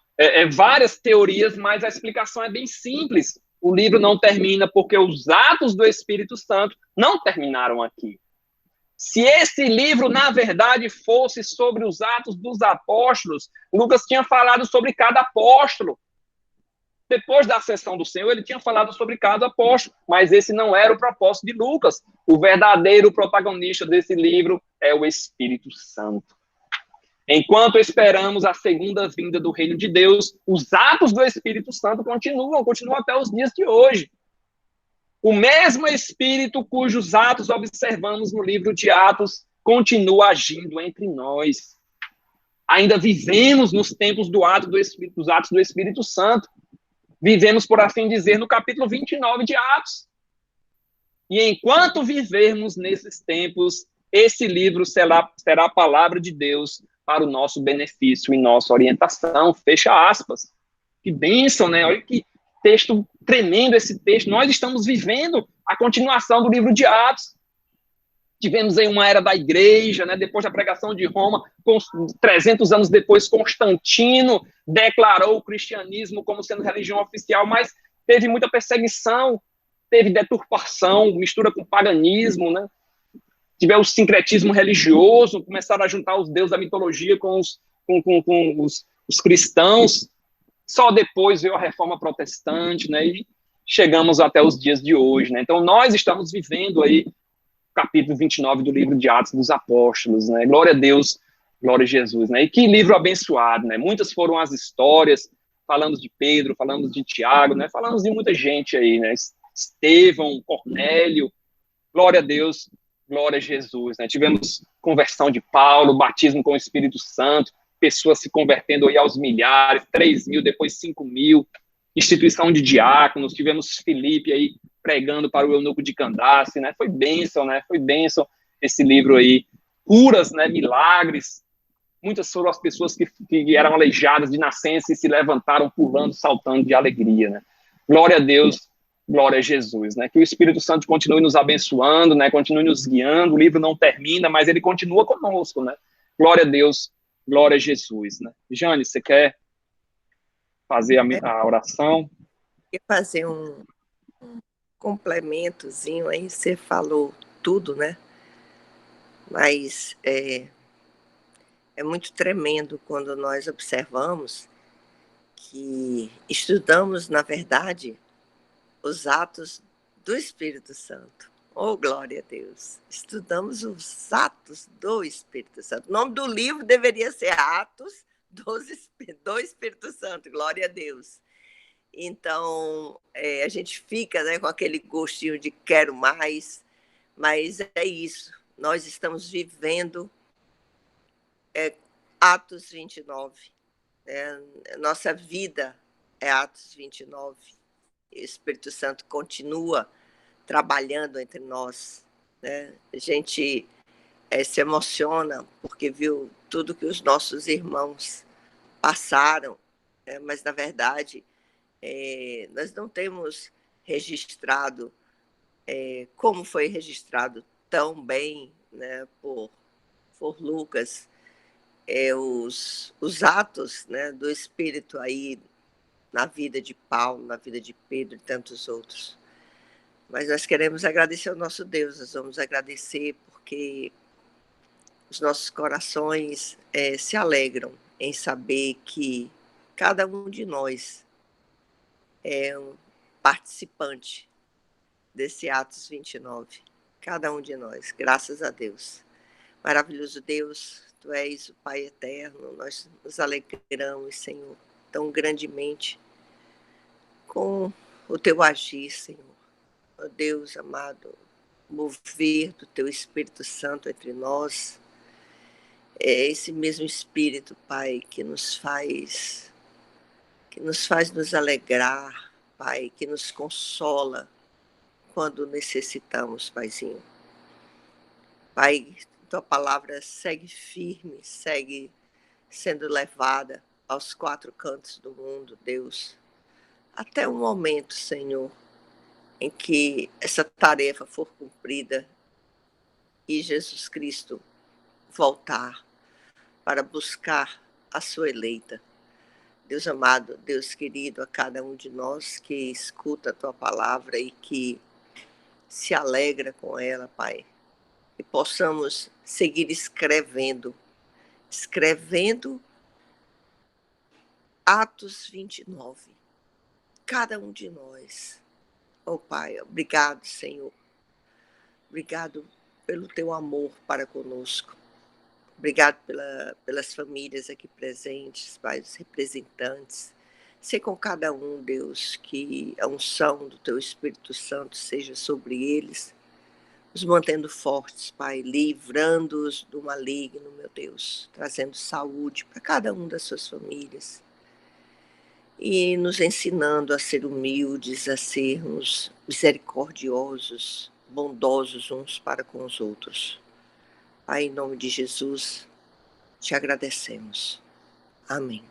várias teorias, mas a explicação é bem simples. O livro não termina porque os atos do Espírito Santo não terminaram aqui. Se esse livro, na verdade, fosse sobre os atos dos apóstolos, Lucas tinha falado sobre cada apóstolo. Depois da ascensão do Senhor, ele tinha falado sobre cada apóstolo, mas esse não era o propósito de Lucas. O verdadeiro protagonista desse livro é o Espírito Santo. Enquanto esperamos a segunda vinda do reino de Deus, os atos do Espírito Santo continuam até os dias de hoje. O mesmo Espírito cujos atos observamos no livro de Atos continua agindo entre nós. Ainda vivemos nos tempos dos atos do Espírito Santo. Vivemos, por assim dizer, no capítulo 29 de Atos. E enquanto vivermos nesses tempos, esse livro será a palavra de Deus para o nosso benefício e nossa orientação. Fecha aspas. Que bênção, né? Olha que texto tremendo esse texto. Nós estamos vivendo a continuação do livro de Atos. Tivemos aí uma era da igreja, né? Depois da pregação de Roma, 300 anos depois, Constantino declarou o cristianismo como sendo religião oficial, mas teve muita perseguição, teve deturpação, mistura com paganismo, né? Tivemos o sincretismo religioso, começaram a juntar os deuses da mitologia com os cristãos. Só depois veio a reforma protestante, né? E chegamos até os dias de hoje, né? Então, nós estamos vivendo aí o capítulo 29 do livro de Atos dos Apóstolos, né? Glória a Deus, glória a Jesus, né? E que livro abençoado, né? Muitas foram as histórias, falamos de Pedro, falamos de Tiago, né? Falamos de muita gente aí, né? Estevão, Cornélio, glória a Deus, Glória a Jesus, né? Tivemos conversão de Paulo, batismo com o Espírito Santo, pessoas se convertendo aí aos milhares, 3.000, depois 5.000, instituição de diáconos, tivemos Filipe aí pregando para o eunuco de Candace, né? Foi bênção, né? Foi bênção esse livro aí. Curas, né? Milagres. Muitas foram as pessoas que eram aleijadas de nascença e se levantaram pulando, saltando de alegria, né? Glória a Deus, glória a Jesus, né? Que o Espírito Santo continue nos abençoando, né? Continue nos guiando. O livro não termina, mas ele continua conosco, né? Glória a Deus, glória a Jesus, né? Jane, você quer fazer a oração? Quer fazer um complementozinho aí? Você falou tudo, né? Mas é muito tremendo quando nós observamos que estudamos, na verdade, os atos do Espírito Santo. Oh, glória a Deus! Estudamos os atos do Espírito Santo. O nome do livro deveria ser Atos do Espírito Santo. Glória a Deus! Então, a gente fica, né, com aquele gostinho de quero mais, mas é isso. Nós estamos vivendo Atos 29. Nossa vida é Atos 29. O Espírito Santo continua trabalhando entre nós. Né? A gente se emociona porque viu tudo que os nossos irmãos passaram, mas, na verdade, nós não temos registrado como foi registrado tão bem, né, por Lucas, os atos, né, do Espírito aí na vida de Paulo, na vida de Pedro e tantos outros. Mas nós queremos agradecer ao nosso Deus, nós vamos agradecer porque os nossos corações se alegram em saber que cada um de nós é um participante desse Atos 29. Cada um de nós, graças a Deus. Maravilhoso Deus, Tu és o Pai eterno, nós nos alegramos, Senhor, tão grandemente com o Teu agir, Senhor. Ó Deus amado, mover do Teu Espírito Santo entre nós, é esse mesmo Espírito, Pai, que nos faz nos alegrar, Pai, que nos consola quando necessitamos, Paizinho. Pai, Tua palavra segue firme, segue sendo levada aos quatro cantos do mundo, Deus, até o momento, Senhor, em que essa tarefa for cumprida e Jesus Cristo voltar para buscar a sua eleita. Deus amado, Deus querido, a cada um de nós que escuta a Tua palavra e que se alegra com ela, Pai, e possamos seguir escrevendo Atos 29. Cada um de nós. Oh, Pai, obrigado, Senhor. Obrigado pelo Teu amor para conosco. Obrigado pelas famílias aqui presentes, Pai, os representantes. Sei com cada um, Deus, que a unção do Teu Espírito Santo seja sobre eles, os mantendo fortes, Pai, livrando-os do maligno, meu Deus, trazendo saúde para cada um das suas famílias e nos ensinando a ser humildes, a sermos misericordiosos, bondosos uns para com os outros. Pai, em nome de Jesus, te agradecemos. Amém.